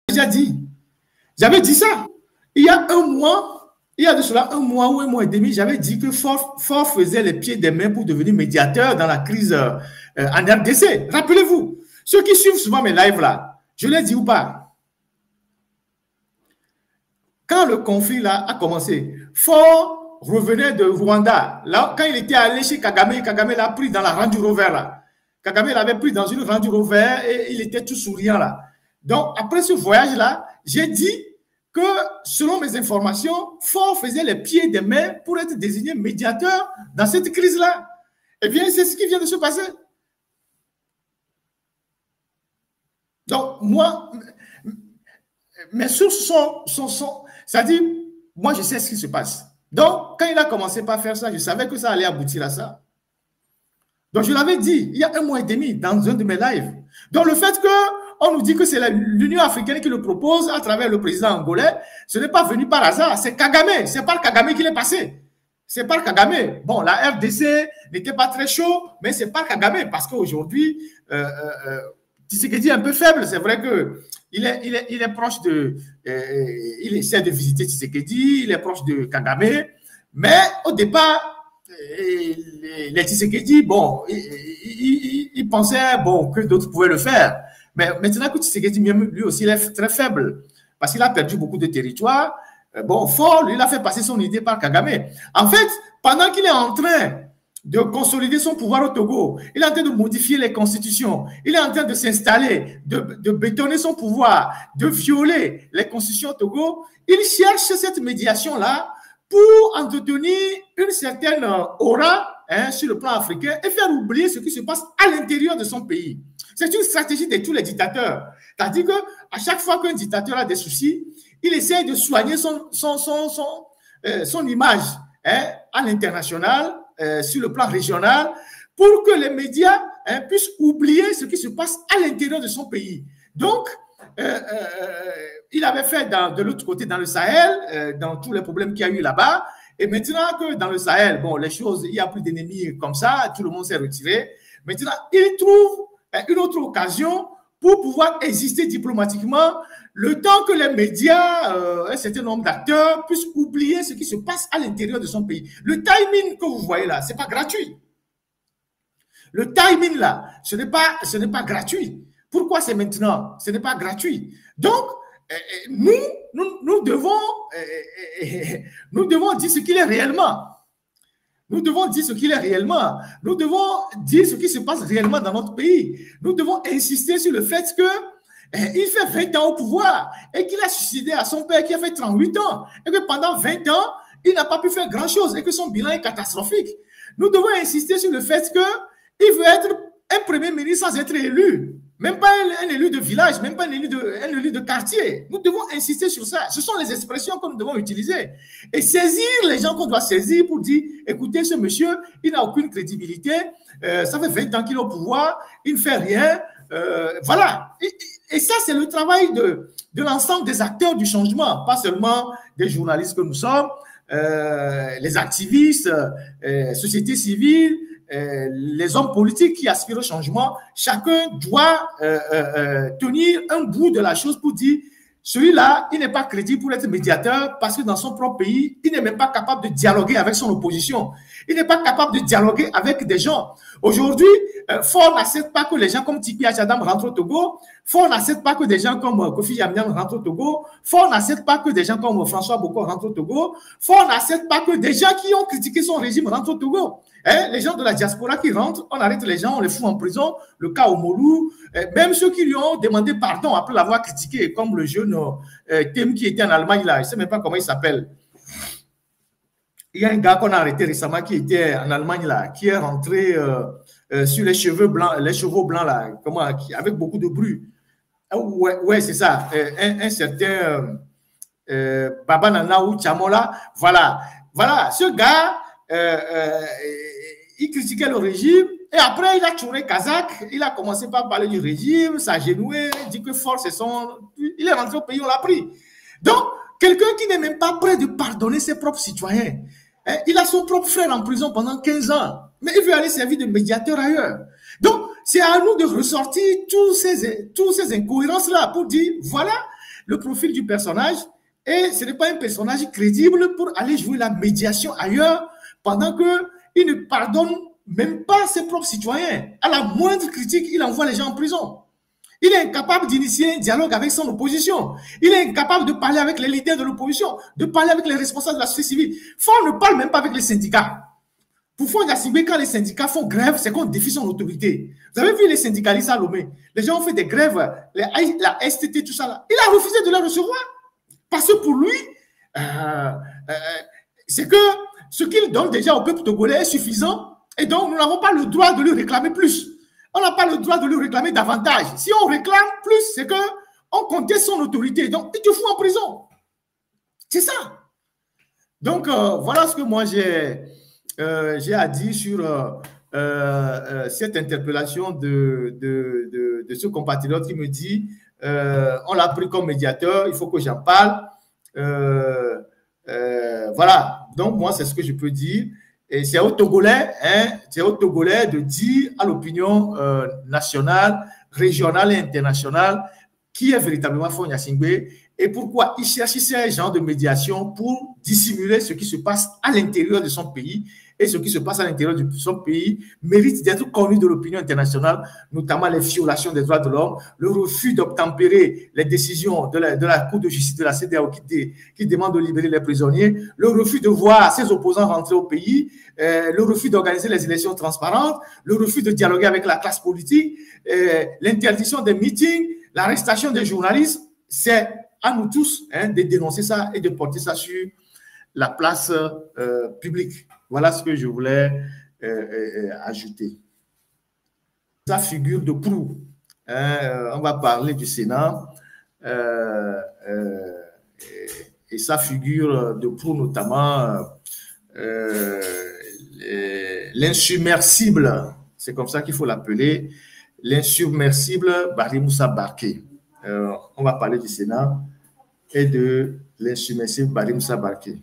déjà dit. J'avais dit ça. Il y a un mois, il y a de cela un mois ou un mois et demi, j'avais dit que Ford faisait les pieds des mains pour devenir médiateur dans la crise en RDC. Rappelez-vous, ceux qui suivent souvent mes lives là, je l'ai dit ou pas? Quand le conflit là a commencé, Ford revenait de Rwanda. Là, quand il était allé chez Kagame, Kagame l'a pris dans la Range Rover là. Kagame l'avait pris dans une Range Rover et il était tout souriant là. Donc, après ce voyage-là, j'ai dit que, selon mes informations, Ford faisait les pieds des mains pour être désigné médiateur dans cette crise-là. Eh bien, c'est ce qui vient de se passer. Donc, moi, mes sources sont c'est-à-dire, moi, je sais ce qui se passe. Donc, quand il a commencé par faire ça, je savais que ça allait aboutir à ça. Donc, je l'avais dit, il y a un mois et demi, dans un de mes lives. Donc, le fait qu'on nous dit que c'est l'Union africaine qui le propose à travers le président angolais, ce n'est pas venu par hasard, c'est Kagame, c'est par Kagame qu'il est passé. C'est par Kagame. Bon, la RDC n'était pas très chaud, mais c'est par Kagame, parce qu'aujourd'hui, Tshisekedi est un peu faible, c'est vrai qu'il est proche de... il essaie de visiter Tshisekedi, il est proche de Kagame, mais au départ, les Tshisekedi, bon, ils pensaient bon, que d'autres pouvaient le faire. Mais maintenant que Tshisekedi, lui aussi, il est très faible, parce qu'il a perdu beaucoup de territoire. Bon, Ford, lui, il a fait passer son idée par Kagame. En fait, pendant qu'il est en train de consolider son pouvoir au Togo, il est en train de modifier les constitutions, il est en train de s'installer, de bétonner son pouvoir, de violer les constitutions au Togo, il cherche cette médiation-là pour entretenir une certaine aura sur le plan africain et faire oublier ce qui se passe à l'intérieur de son pays. C'est une stratégie de tous les dictateurs. C'est-à-dire qu'à chaque fois qu'un dictateur a des soucis, il essaie de soigner son image à l'international, sur le plan régional, pour que les médias puissent oublier ce qui se passe à l'intérieur de son pays. Donc, il avait fait de l'autre côté, dans le Sahel, dans tous les problèmes qu'il y a eu là-bas. Et maintenant que dans le Sahel, bon, les choses, il n'y a plus d'ennemis comme ça, tout le monde s'est retiré. Maintenant, il trouve une autre occasion pour pouvoir exister diplomatiquement, le temps que les médias, un certain nombre d'acteurs puissent oublier ce qui se passe à l'intérieur de son pays. Le timing que vous voyez là, ce n'est pas gratuit. Le timing là, ce n'est pas gratuit. Pourquoi c'est maintenant? Ce n'est pas gratuit. Donc, nous devons dire ce qu'il est réellement. Nous devons dire ce qu'il est réellement. Nous devons dire ce qui se passe réellement dans notre pays. Nous devons insister sur le fait qu'il fait 20 ans au pouvoir et qu'il a succédé à son père qui a fait 38 ans. Et que pendant 20 ans, il n'a pas pu faire grand-chose et que son bilan est catastrophique. Nous devons insister sur le fait qu'il veut être un premier ministre sans être élu. Même pas un élu de village, même pas un élu de quartier. Nous devons insister sur ça. Ce sont les expressions que nous devons utiliser. Et saisir les gens qu'on doit saisir pour dire, écoutez, ce monsieur, il n'a aucune crédibilité, ça fait 20 ans qu'il est au pouvoir, il ne fait rien. Voilà. Et ça, c'est le travail de l'ensemble des acteurs du changement, pas seulement des journalistes que nous sommes, les activistes, société civile, les hommes politiques qui aspirent au changement. Chacun doit tenir un bout de la chose pour dire celui-là, il n'est pas crédible pour être médiateur parce que dans son propre pays, il n'est même pas capable de dialoguer avec son opposition. Il n'est pas capable de dialoguer avec des gens. Aujourd'hui, Ford n'accepte pas que les gens comme Tipi Achadam rentrent au Togo. Ford n'accepte pas que des gens comme Kofi Yamniam rentrent au Togo. Ford n'accepte pas que des gens comme François Boko rentrent au Togo. Ford n'accepte pas que des gens qui ont critiqué son régime rentrent au Togo. Les gens de la diaspora qui rentrent, on arrête les gens, on les fout en prison. Le cas Omolu, même ceux qui lui ont demandé pardon après l'avoir critiqué, comme le jeune Tim qui était en Allemagne là, je ne sais même pas comment il s'appelle. Il y a un gars qu'on a arrêté récemment qui était en Allemagne là, qui est rentré sur les cheveux blancs, les chevaux blancs là, avec beaucoup de bruit. Ouais, c'est ça. Un certain Baba Nana ou Chamola. Voilà, ce gars. Il critiquait le régime et après il a tourné kazakh, il a commencé par parler du régime, s'agenouiller, dit que force et son... Il est rentré au pays, on l'a pris. Donc, quelqu'un qui n'est même pas prêt de pardonner ses propres citoyens, il a son propre frère en prison pendant 15 ans, mais il veut aller servir de médiateur ailleurs. Donc, c'est à nous de ressortir tous ces incohérences-là pour dire, voilà, le profil du personnage et ce n'est pas un personnage crédible pour aller jouer la médiation ailleurs pendant qu'il ne pardonne même pas ses propres citoyens. À la moindre critique, il envoie les gens en prison. Il est incapable d'initier un dialogue avec son opposition. Il est incapable de parler avec les leaders de l'opposition, de parler avec les responsables de la société civile. Faure ne parle même pas avec les syndicats. Pour Faure Gnassingbé, quand les syndicats font grève, c'est qu'on défie son autorité. Vous avez vu les syndicalistes à Lomé? Les gens ont fait des grèves, la STT, tout ça là. Il a refusé de les recevoir. Parce que pour lui, c'est que ce qu'il donne déjà au peuple togolais est suffisant. Et donc, nous n'avons pas le droit de lui réclamer plus. On n'a pas le droit de lui réclamer davantage. Si on réclame plus, c'est qu'on conteste son autorité. Donc, il te fout en prison. C'est ça. Donc, voilà ce que moi j'ai à dire sur cette interpellation de ce compatriote qui me dit on l'a pris comme médiateur, il faut que j'en parle. Voilà. Donc, moi, c'est ce que je peux dire. Et c'est aux Togolais, de dire à l'opinion nationale, régionale et internationale qui est véritablement Faure Gnassingbé et pourquoi il cherche ces genres de médiation pour dissimuler ce qui se passe à l'intérieur de son pays. Et ce qui se passe à l'intérieur de son pays mérite d'être connu de l'opinion internationale, notamment les violations des droits de l'homme, le refus d'obtempérer les décisions de la Cour de justice de la CEDEAO qui demande de libérer les prisonniers, le refus de voir ses opposants rentrer au pays, le refus d'organiser les élections transparentes, le refus de dialoguer avec la classe politique, l'interdiction des meetings, l'arrestation des journalistes. C'est à nous tous de dénoncer ça et de porter ça sur la place publique. Voilà ce que je voulais ajouter. Sa figure de proue. On va parler du Sénat et sa figure de proue, notamment l'insubmersible, c'est comme ça qu'il faut l'appeler, l'insubmersible Barry Moussa Barké. On va parler du Sénat et de l'insubmersible Barry Moussa Barké.